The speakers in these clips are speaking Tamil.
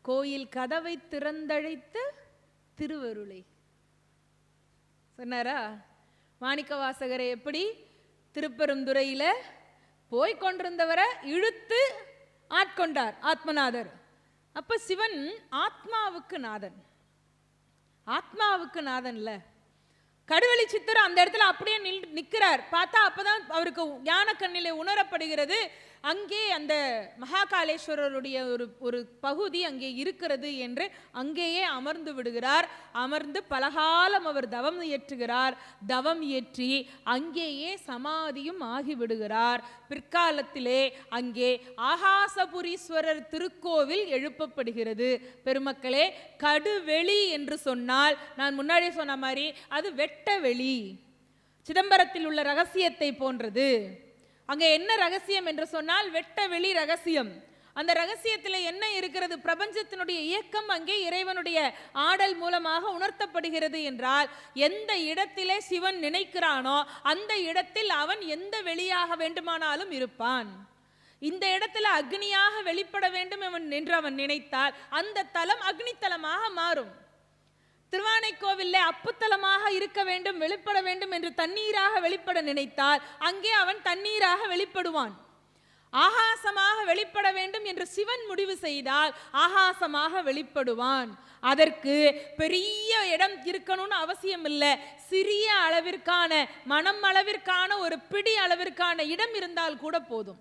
கோயில் கதவை திறந்தழைத்த திருவருளை சொன்னாரா? மாணிக்க வாசகரை எப்படி திருப்பெருந்துறையில போய் கொண்டிருந்தவரை இழுத்து ஆட்கொண்டார் ஆத்மநாதர். அப்ப சிவன் ஆத்மாவுக்கு நாதன், ஆத்மாவுக்கு நாதன்ல. கடுவெளி சித்தர் அந்த இடத்துல அப்படியே நிற்கிறார். பார்த்தா அப்பதான் அவருக்கு ஞான கண்ணிலே உணரப்படுகிறது, அங்கே அந்த மகாகாலேஸ்வரருடைய ஒரு பகுதி அங்கே இருக்கிறது என்று அங்கேயே அமர்ந்து விடுகிறார். அமர்ந்து பலகாலம் அவர் தவம் இயற்றுகிறார். தவம் இயற்றி அங்கேயே சமாதியும் ஆகிவிடுகிறார். பிற்காலத்திலே அங்கே ஆகாசபுரீஸ்வரர் திருக்கோவில் எழுப்பப்படுகிறது. பெருமக்களே, கடுவெளி என்று சொன்னால் நான் முன்னாடியே சொன்ன மாதிரி அது வெட்ட வெளி, சிதம்பரத்தில் உள்ள ரகசியத்தை போன்றது. அங்கே என்ன ரகசியம் என்று சொன்னால் வெட்ட வெளி ரகசியம். அந்த ரகசியத்தில் என்ன இருக்கிறது? பிரபஞ்சத்தினுடைய இயக்கம் அங்கே இறைவனுடைய ஆடல் மூலமாக உணர்த்தப்படுகிறது என்றால், எந்த இடத்திலே சிவன் நினைக்கிறானோ அந்த இடத்தில் அவன் எந்த வெளியாக வேண்டுமானாலும் இருப்பான். இந்த இடத்துல அக்னியாக வெளிப்பட வேண்டும் என்று அவன் நினைத்தால் அந்த தலம் அக்னி தலமாக மாறும். திருவானைக்கோவில்ல அப்புத்தலமாக இருக்க வேண்டும், வெளிப்பட வேண்டும் என்று தண்ணீராக வெளிப்பட நினைத்தால் அங்கே அவன் தண்ணீராக வெளிப்படுவான். ஆகாசமாக வெளிப்பட வேண்டும் என்று சிவன் முடிவு செய்தால் ஆகாசமாக வெளிப்படுவான். அதற்கு பெரிய இடம் இருக்கணும்னு அவசியம் இல்லை. சிறிய அளவிற்கான, மனம் அளவிற்கான, ஒரு பிடி அளவிற்கான இடம் இருந்தால் கூட போதும்.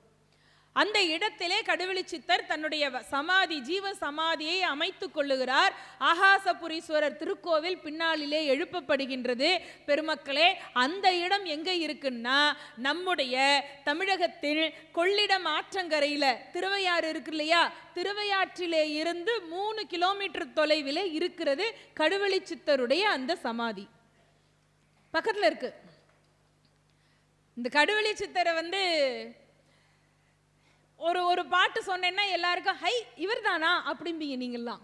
அந்த இடத்திலே கடுவெளி சித்தர் தன்னுடைய சமாதி, ஜீவ சமாதியை அமைத்துக் கொள்ளுகிறார். ஆகாசபுரீஸ்வரர் திருக்கோவில் பின்னாளிலே எழுப்பப்படுகின்றது. பெருமக்களே, அந்த இடம் எங்க இருக்குன்னா, நம்முடைய தமிழகத்தில் கொள்ளிடம் ஆற்றங்கரையில திருவையாறு இருக்கு இல்லையா, திருவையாற்றிலே இருந்து 3 கிலோமீட்டர் தொலைவில் இருக்கிறது கடுவெளி சித்தருடைய அந்த சமாதி. பக்கத்தில் இருக்கு. இந்த கடுவெளி சித்தரை ஒரு பாட்டு சொன்னேன்னா எல்லாருக்கும் ஹை இவர் தானா அப்படிம்பீங்க நீங்கள்லாம்.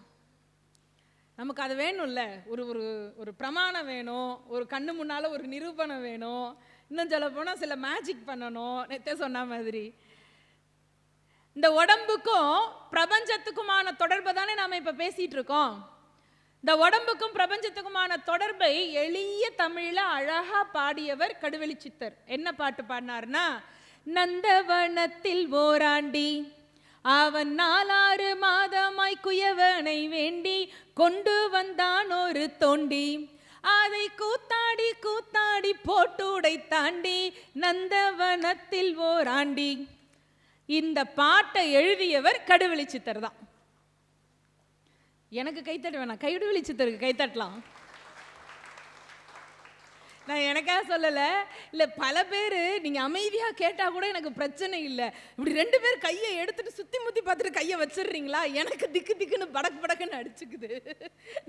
நமக்கு அது வேணும்ல, ஒரு ஒரு ஒரு பிரமாணம் வேணும், ஒரு கண்ணு முன்னால் ஒரு நிரூபணம் வேணும், இன்னும் சொல்ல போனால் சில மேஜிக் பண்ணணும். நேத்தே சொன்ன மாதிரி இந்த உடம்புக்கும் பிரபஞ்சத்துக்குமான தொடர்பை தானே நாம் இப்போ பேசிகிட்டு இருக்கோம். இந்த உடம்புக்கும் பிரபஞ்சத்துக்குமான தொடர்பை எளிய தமிழில் அழகாக பாடியவர் கடுவெளி சித்தர். என்ன பாட்டு பாடினார்னா, நந்தவனத்தில் ஓராண்டி அவன் 4-6 மாதமாய் குயவனை வேண்டி கொண்டு வந்தான் ஒரு தோண்டி, அதை கூத்தாடி கூத்தாடி போட்டுடை தாண்டி நந்தவனத்தில் ஓராண்டி. இந்த பாட்டை எழுதியவர் கடுவெளி சித்தர் தான். எனக்கு கைத்தட்ட வேணாம், கடுவெளி சித்தருக்கு கைத்தட்டலாம். நான் எனக்காக சொல்லலை, இல்லை பல பேர் நீங்கள் அமைதியாக கேட்டால் கூட எனக்கு பிரச்சனை இல்லை. இப்படி 2 பேர் கையை எடுத்துட்டு சுற்றி முற்றி பார்த்துட்டு கையை வச்சிடுறீங்களா, எனக்கு திக்கு திக்குன்னு படக்கு படக்குன்னு அடிச்சுக்குது,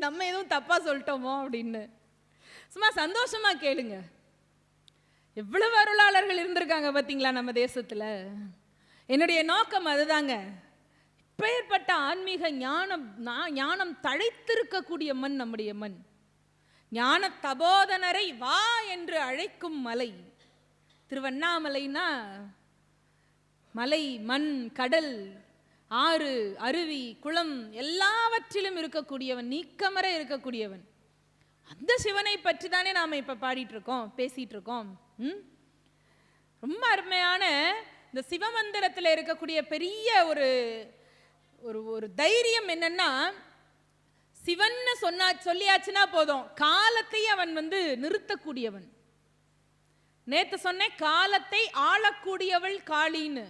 நம்ம எதுவும் தப்பாக சொல்லிட்டோமோ அப்படின்னு. சும்மா சந்தோஷமாக கேளுங்க. எவ்வளவு அருளாளர்கள் இருந்திருக்காங்க பார்த்தீங்களா நம்ம தேசத்தில். என்னுடைய நோக்கம் அதுதாங்க. இப்பேற்பட்ட ஆன்மீக ஞானம் தழைத்திருக்கக்கூடிய மண் நம்முடைய மண். ஞான தபோதனரை வா என்று அழைக்கும் மலை திருவண்ணாமலைனா, மலை, மண், கடல், ஆறு, அருவி, குளம் எல்லாவற்றிலும் இருக்கக்கூடியவன், நீக்கமர இருக்கக்கூடியவன். அந்த சிவனை பற்றி தானே நாம் இப்போ பாடிட்டு இருக்கோம், பேசிட்டு இருக்கோம். ரொம்ப அருமையான இந்த சிவமந்திரத்தில் இருக்கக்கூடிய பெரிய ஒரு தைரியம் என்னன்னா, சிவன் சொல்லியாச்சுன்னா போதும், காலத்தை அவன் நிறுத்தக்கூடியவன். நேத்து சொன்ன காலத்தை ஆளக்கூடியவள் காளின்னு.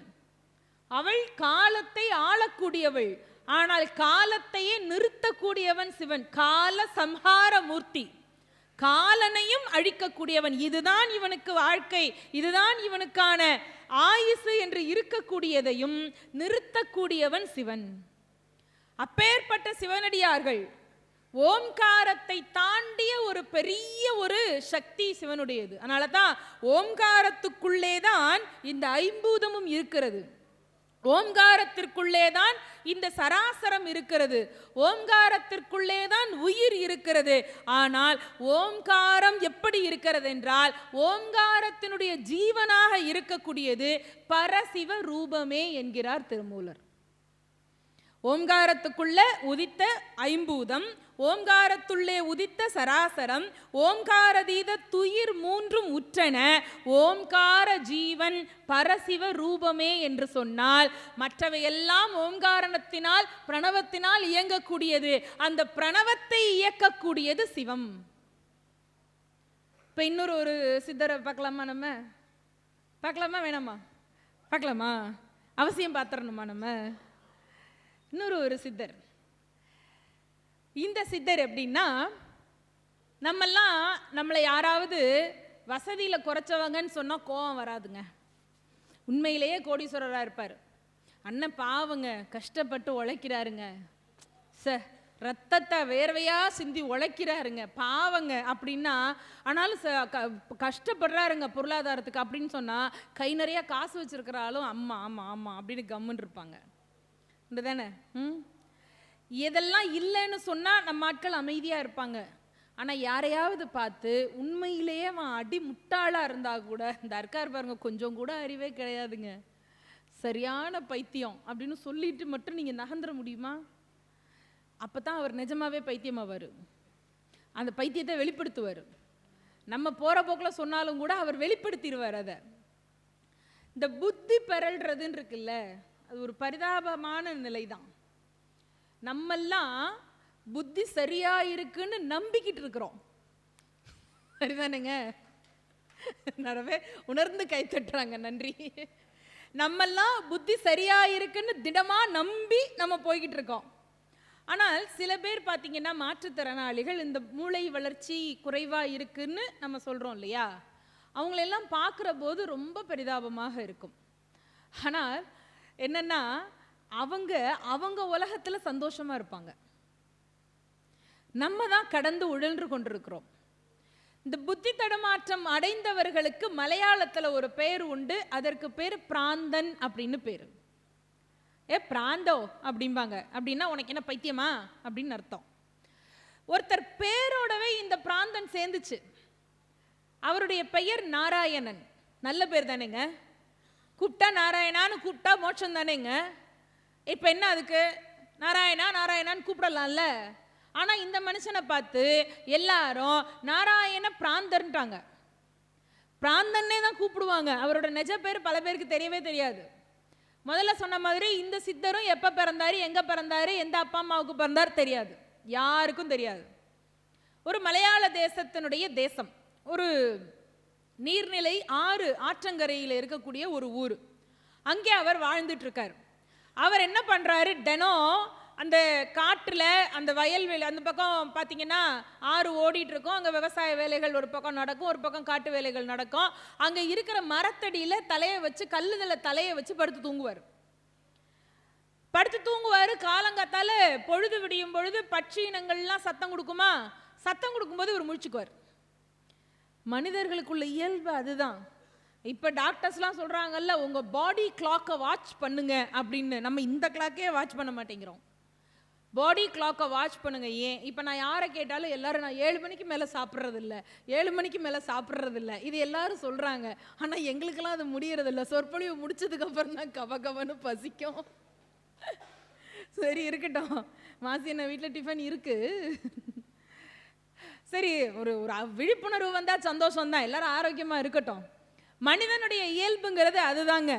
அவள் காலத்தை ஆளக்கூடியவள், ஆனால் காலத்தையே நிறுத்தக்கூடியவன் சிவன். கால சம்ஹார மூர்த்தி, காலனையும் அழிக்கக்கூடியவன். இதுதான் இவனுக்கு வாழ்க்கை, இதுதான் இவனுக்கான ஆயுசு என்று இருக்கக்கூடியதையும் நிறுத்தக்கூடியவன் சிவன். அப்பேற்பட்ட சிவனடியார்கள் ஓம்காரத்தை தாண்டிய ஒரு பெரிய ஒரு சக்தி சிவனுடையது. அதனால தான் ஓம்காரத்துக்குள்ளே தான் இந்த ஐம்பூதமும் இருக்கிறது. ஓம்காரத்திற்குள்ளேதான் இந்த சராசரம் இருக்கிறது. ஓம்காரத்திற்குள்ளேதான் உயிர் இருக்கிறது. ஆனால் ஓம்காரம் எப்படி இருக்கிறது என்றால், ஓம்காரத்தினுடைய ஜீவனாக இருக்கக்கூடியது பரசிவ ரூபமே என்கிறார் திருமூலர். ஓம்காரத்துக்குள்ள உதித்த ஐம்பூதம், ஓம்காரத்துள்ளே உதித்த சராசரம், ஓம்காரதீத துயிர் மூன்றும் உற்றன, ஓம்கார ஜீவன் பரசிவ ரூபமே என்று சொன்னால் மற்றவையெல்லாம் ஓம்காரணத்தினால் பிரணவத்தினால் இயங்கக்கூடியது. அந்த பிரணவத்தை இயக்கக்கூடியது சிவம். இப்போ இன்னொரு ஒரு சித்தரை பார்க்கலாமா? நம்ம பார்க்கலாமா வேணாமா? பார்க்கலாமா? அவசியம் பார்த்துடணுமா? நம்ம இன்னொரு ஒரு சித்தர். இந்த சித்தர் எப்படின்னா, நம்மளை யாராவது வசதியில் குறைச்சவங்கன்னு சொன்னால் கோபம் வராதுங்க. உண்மையிலேயே கோடீஸ்வரராக இருப்பார். அண்ணன் பாவங்க, கஷ்டப்பட்டு உழைக்கிறாருங்க, ரத்தத்தை வேர்வையாக சிந்தி உழைக்கிறாருங்க, பாவங்க அப்படின்னா, ஆனாலும் கஷ்டப்படுறாருங்க பொருளாதாரத்துக்கு அப்படின்னு சொன்னால் கை நிறையா காசு வச்சுருக்கிறாலும் அம்மா ஆமாம் ஆமாம் அப்படின்னு கம்முன்னு இருப்பாங்க. தானே? இதெல்லாம் இல்லைன்னு சொன்னால் நம்ம ஆட்கள் அமைதியாக இருப்பாங்க. ஆனால் யாரையாவது பார்த்து உண்மையிலேயே அவன் அடி முட்டாளாக இருந்தால் கூட, இந்த இருக்கார் பாருங்க கொஞ்சம் கூட அறிவே கிடையாதுங்க, சரியான பைத்தியம் அப்படின்னு சொல்லிட்டு மட்டும் நீங்கள் நகர்ந்துட முடியுமா? அப்போ தான் அவர் நிஜமாவே பைத்தியமாவார். அந்த பைத்தியத்தை வெளிப்படுத்துவார். நம்ம போகிற போக்கில் சொன்னாலும் கூட அவர் வெளிப்படுத்திடுவார். அதை இந்த புத்தி பெறல்றதுன்னு இருக்குல்ல, அது ஒரு பரிதாபமான நிலை தான். நம்மெல்லாம் புத்தி சரியா இருக்குன்னு நம்பிக்கிட்டு இருக்கிறோம், சரிதானுங்க? நிறைய உணர்ந்து கை தட்டுறாங்க, நன்றி. நம்மெல்லாம் புத்தி சரியா இருக்குன்னு திடமா நம்பி நம்ம போய்கிட்டு இருக்கோம். ஆனால் சில பேர் பார்த்தீங்கன்னா மாற்றுத்திறனாளிகள், இந்த மூளை வளர்ச்சி குறைவாக இருக்குன்னு நம்ம சொல்கிறோம் இல்லையா, அவங்களெல்லாம் பார்க்குற போது ரொம்ப பரிதாபமாக இருக்கும். ஆனால் என்னன்னா அவங்க உலகத்தில் சந்தோஷமாக இருப்பாங்க. நம்ம தான் கடந்து உழன்று கொண்டிருக்கிறோம். இந்த புத்தி தடுமாற்றம் அடைந்தவர்களுக்கு மலையாளத்தில் ஒரு பெயர் உண்டு. அதற்கு பேர் பிராந்தன் அப்படின்னு பேர். பிராந்தோ அப்படிம்பாங்க. அப்படின்னா உனக்கு என்ன பைத்தியமா அப்படின்னு அர்த்தம். ஒருத்தர் பேரோடவே இந்த பிராந்தன் சேர்ந்துச்சு. அவருடைய பெயர் நாராயணன். நல்ல பேர் தானேங்க? கூப்பிட்டா நாராயணான்னு கூப்பிட்டா மோட்சம் தானேங்க. இப்போ என்ன அதுக்கு நாராயணா நாராயணான்னு கூப்பிடலாம்ல. ஆனால் இந்த மனுஷனை பார்த்து எல்லாரும் நாராயண பிராந்தன்ட்டாங்க. பிராந்தன்னே தான் கூப்பிடுவாங்க. அவரோட நிஜ பேர் பல பேருக்கு தெரியவே தெரியாது. முதல்ல சொன்ன மாதிரி இந்த சித்தரும் எப்போ பிறந்தாரு, எங்கே பிறந்தாரு, எந்த அப்பா அம்மாவுக்கு பிறந்தாரு தெரியாது, யாருக்கும் தெரியாது. ஒரு மலையாள தேசத்தினுடைய தேசம், ஒரு நீர்நிலை ஆற்றங்கரையில் இருக்கக்கூடிய ஒரு ஊர். அங்கே அவர் வாழ்ந்துட்டு இருக்கார். அவர் என்ன பண்ணுறாரு, தினம் அந்த காட்டில் அந்த வயல்வெளி அந்த பக்கம் பார்த்தீங்கன்னா ஆறு ஓடிட்டு இருக்கும். அங்கே விவசாய வேலைகள் ஒரு பக்கம் நடக்கும், ஒரு பக்கம் காட்டு வேலைகள் நடக்கும். அங்கே இருக்கிற மரத்தடியில் தலையை வச்சு, கல்லுதலை தலையை வச்சு படுத்து தூங்குவார். காலங்காத்தால பொழுது விடியும் பொழுது பட்சி இனங்கள்லாம் சத்தம் கொடுக்குமா, சத்தம் கொடுக்கும்போது இவர் முழிச்சுக்குவார். மனிதர்களுக்குள்ள இயல்பு அதுதான். இப்போ டாக்டர்ஸ்லாம் சொல்கிறாங்கல்ல, உங்கள் பாடி கிளாக்கை வாட்ச் பண்ணுங்க அப்படின்னு. நம்ம இந்த கிளாக்கே வாட்ச் பண்ண மாட்டேங்கிறோம். பாடி கிளாக்கை வாட்ச் பண்ணுங்க. ஏன் இப்போ நான் யாரை கேட்டாலும் எல்லாரும் நான் 7 மணிக்கு மேலே சாப்பிட்றதில்ல, 7 மணிக்கு மேலே சாப்பிட்றதில்ல, இது எல்லாரும் சொல்கிறாங்க. ஆனால் எங்களுக்கெல்லாம் அது முடியறதில்ல. சொற்பொழிவு முடிச்சதுக்கப்புறம் தான் கவன்னு பசிக்கும். சரி இருக்கட்டும், மாசி என்ன வீட்டில் டிஃபன் இருக்கு. சரி, ஒரு விழிப்புணர்வு வந்தால் சந்தோஷம் தான், எல்லாரும் ஆரோக்கியமாக இருக்கட்டும். மனிதனுடைய இயல்புங்கிறது அதுதாங்க.